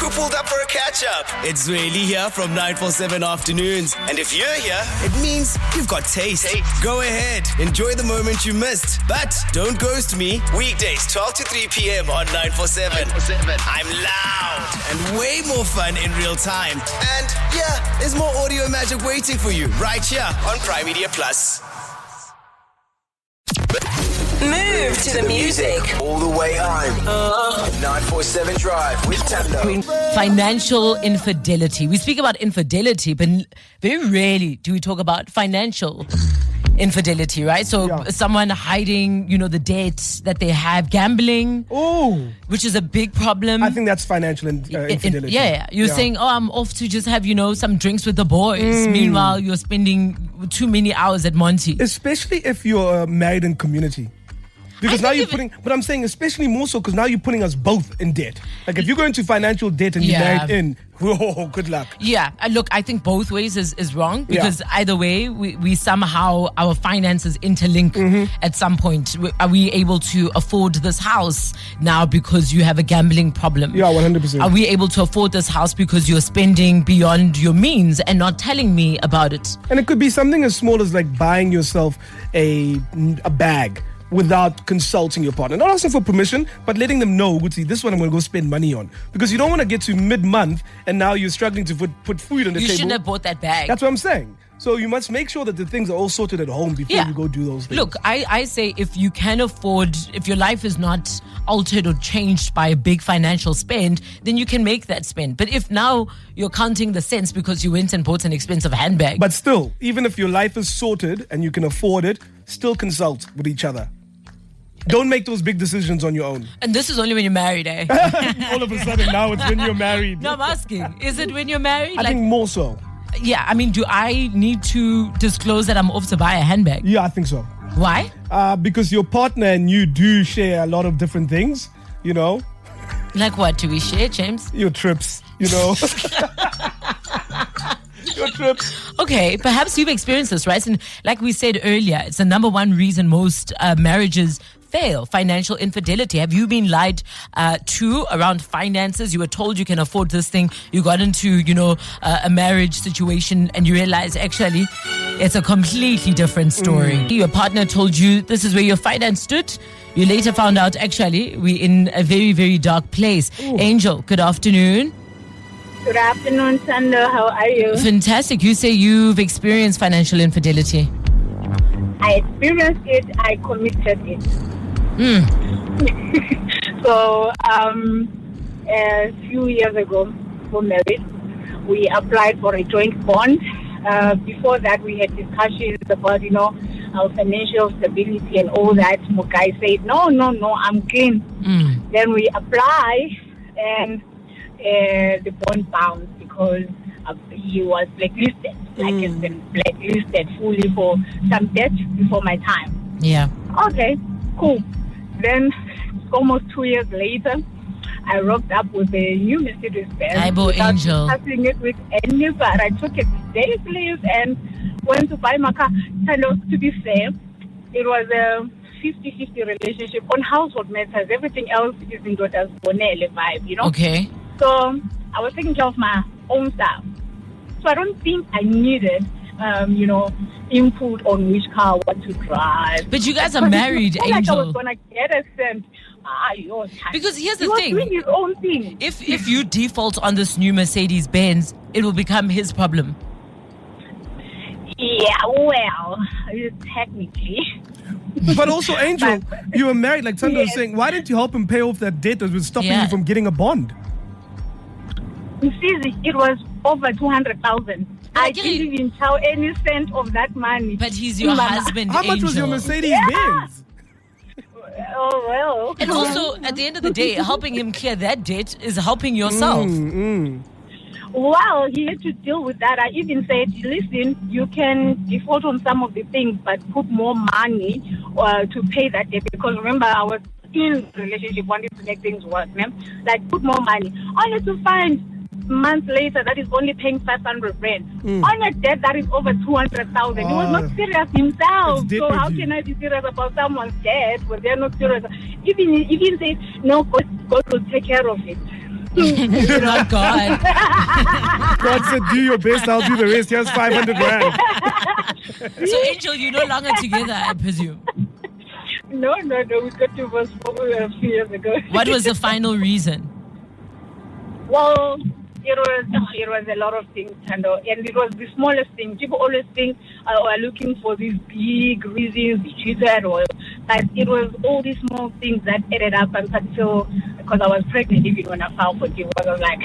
who pulled up for a catch-up. It's really here from 947 Afternoons. And if you're here, it means you've got taste. Go ahead, enjoy the moment you missed. But don't ghost me. Weekdays, 12 to 3 p.m. on 947. I'm loud and way more fun in real time. And yeah, there's more audio magic waiting for you right here on Prime Media Plus. Move to the music. All the way home. 947 Drive with Thando. Financial infidelity. We speak about infidelity, but very rarely do we talk about financial infidelity, right? So someone hiding, the debts that they have, gambling, which is a big problem. I think that's financial infidelity. You're saying, I'm off to just have, some drinks with the boys. Meanwhile, you're spending too many hours at Monty. Especially if you're married in community. Because now you're but I'm saying especially more so because now you're putting us both in debt. Like if you go into financial debt and you're married in, good luck. Yeah, look, I think both ways is wrong because either way, we somehow, our finances interlink at some point. Are we able to afford this house now because you have a gambling problem? Yeah, 100%. Are we able to afford this house because you're spending beyond your means and not telling me about it? And it could be something as small as like buying yourself a bag without consulting your partner. Not asking for permission, but letting them know, this is what I'm going to go spend money on. Because you don't want to get to mid-month and now you're struggling to put food on the table. You shouldn't have bought that bag. That's what I'm saying. So you must make sure that the things are all sorted at home before you go do those things. Look, I say if you can afford, if your life is not altered or changed by a big financial spend, then you can make that spend. But if now you're counting the cents because you went and bought an expensive handbag. But still, even if your life is sorted and you can afford it, still consult with each other. Don't make those big decisions on your own. And this is only when you're married, eh? All of a sudden now it's when you're married. No, I'm asking. Is it when you're married? I think more so. Yeah, I mean, do I need to disclose that I'm off to buy a handbag? Yeah, I think so. Why? Because your partner and you do share a lot of different things, Like what do we share, James? Your trips, Your trips. Okay, perhaps you've experienced this, right? And like we said earlier, it's the number one reason most marriages fail, financial infidelity. Have you been lied to around finances? You were told you can afford this thing. You got into, a marriage situation and you realize actually it's a completely different story. Your partner told you this is where your finance stood. You later found out actually we're in a very, very dark place. Angel, good afternoon. Good afternoon, Thando. How are you? Fantastic. You say you've experienced financial infidelity. I experienced it. I committed it. So, a few years ago, we married. We applied for a joint bond. Before that, we had discussions about, our financial stability and all that. Mukai said, no, I'm clean. Then we apply and the bond bounced because he was blacklisted. Like he's been blacklisted fully for some debt before my time. Yeah. Okay, cool. Then almost 2 years later, I rocked up with a new Mercedes Benz. Without discussing it with anybody. I took a day leave and went to buy my car. To be fair, it was a 50-50 relationship on household matters. Everything else is in daughter's bonele vibe, Okay. So I was taking care of my own stuff. So I don't think I needed, input on which car, what to drive. But you guys are married, Angel. Like I was going to get a cent. Because here's the thing. He was doing his own thing. If you default on this new Mercedes-Benz, it will become his problem. Yeah, well, technically. But also, Angel, you were married, like Thando was saying. Why didn't you help him pay off that debt that was stopping you from getting a bond? You see, it was over 200,000. I didn't even tell any cent of that money. But he's your husband, How much Angel. was your Mercedes-Benz? Oh, well. And also, at the end of the day, helping him clear that debt is helping yourself. Well, he had to deal with that. I even said, listen, you can default on some of the things, but put more money to pay that debt. Because remember, I was in a relationship, wanting to make things work. Like, put more money. Only to find months later that is only paying 500 rand on a debt that is over 200,000. He was not serious himself. So how can I be serious about someone's debt when they're not serious? Even say, no, God will take care of it. Not God. God said, do your best, I'll do the rest. Here's 500 rand. So, Angel, you're no longer together, I presume. No. We got divorced a few years ago. What was the final reason? Well, it was a lot of things, Thando, and it was the smallest thing. People always think are looking for these big reasons they cheated, but it was all these small things that added up until, because I was pregnant even when I filed for divorce. I was like,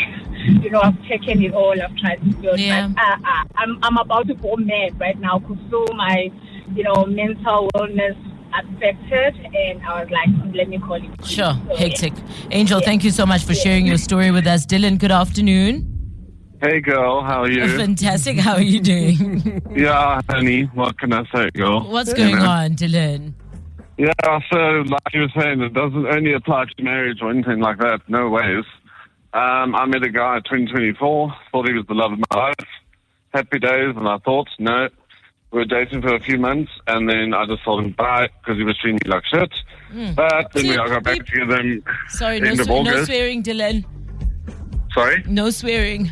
I've taken it all, I've tried to do it. Yeah. But, I'm about to go mad right now because so my, mental wellness affected, and I was like, let me call it. Sure, hectic. Angel, thank you so much for sharing your story with us. Dylan, good afternoon. Hey girl, how are you? Fantastic. How are you doing? Yeah, honey, what can I say, girl? What's going on, Dylan? Yeah, so like you were saying, it doesn't only apply to marriage or anything like that, no ways. I met a guy at 2024, thought he was the love of my life, happy days, and I thought, no. We were dating for a few months, and then I just told him bye because he was treating me like shit. But then we got back together Sorry, end of August. no swearing, Dylan. Sorry? No swearing.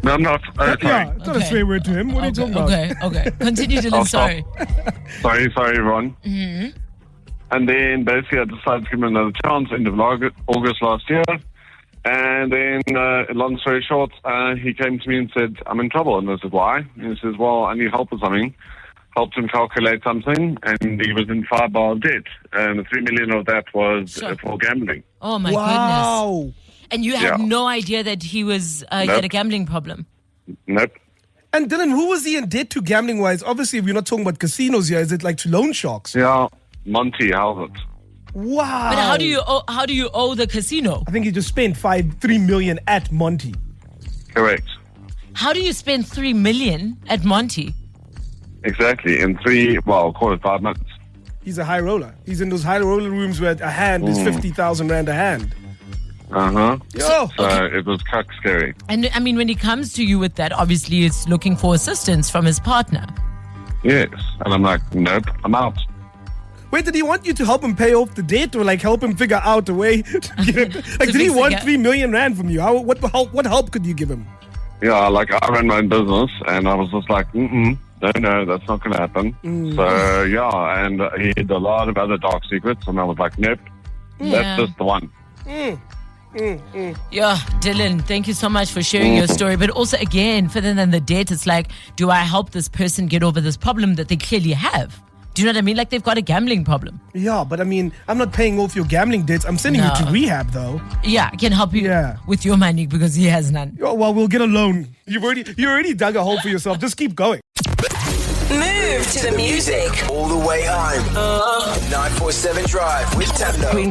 No, I'm not. Sorry. Yeah, it's not a swear word to him. What are you talking about? Okay. Continue, Dylan. I'll stop. Sorry. Sorry, everyone. Mm-hmm. And then basically I decided to give him another chance, end of August last year. And then, long story short, he came to me and said, I'm in trouble. And I said, why? And he says, well, I need help with something. Helped him calculate something, and he was in 5 bar debt. And 3 million of that was for gambling. Oh, my Wow. goodness. And you had no idea that he was he had a gambling problem? Nope. And Dylan, who was he in debt to gambling-wise? Obviously, we're not talking about casinos here. Is it like to loan sharks? Yeah, Monty, how's it? Wow. But how do you owe the casino? I think he just spent 3 million at Monty. Correct. How do you spend 3 million at Monty? Exactly. In call it 5 months. He's a high roller. He's in those high roller rooms where a hand is 50,000 rand a hand. Uh-huh. Yo. So it was cuck scary. And I mean, when he comes to you with that, obviously it's looking for assistance from his partner. Yes. And I'm like, nope, I'm out. Wait, did he want you to help him pay off the debt or like help him figure out a way to get it? Like, did he want 3 million rand from you? What help could you give him? Yeah, like I ran my own business and I was just like, no, that's not going to happen. So, yeah, and he had a lot of other dark secrets and I was like, nope, that's just the one. Yeah, Dylan, thank you so much for sharing your story. But also, again, further than the debt, it's like, do I help this person get over this problem that they clearly have? Do you know what I mean? Like they've got a gambling problem. Yeah, but I mean, I'm not paying off your gambling debts. I'm sending you to rehab, though. Yeah, I can help you with your money because he has none. Oh, well, we'll get a loan. You already dug a hole for yourself. Just keep going. Move to the music. All the way home. 947 Drive with Thando.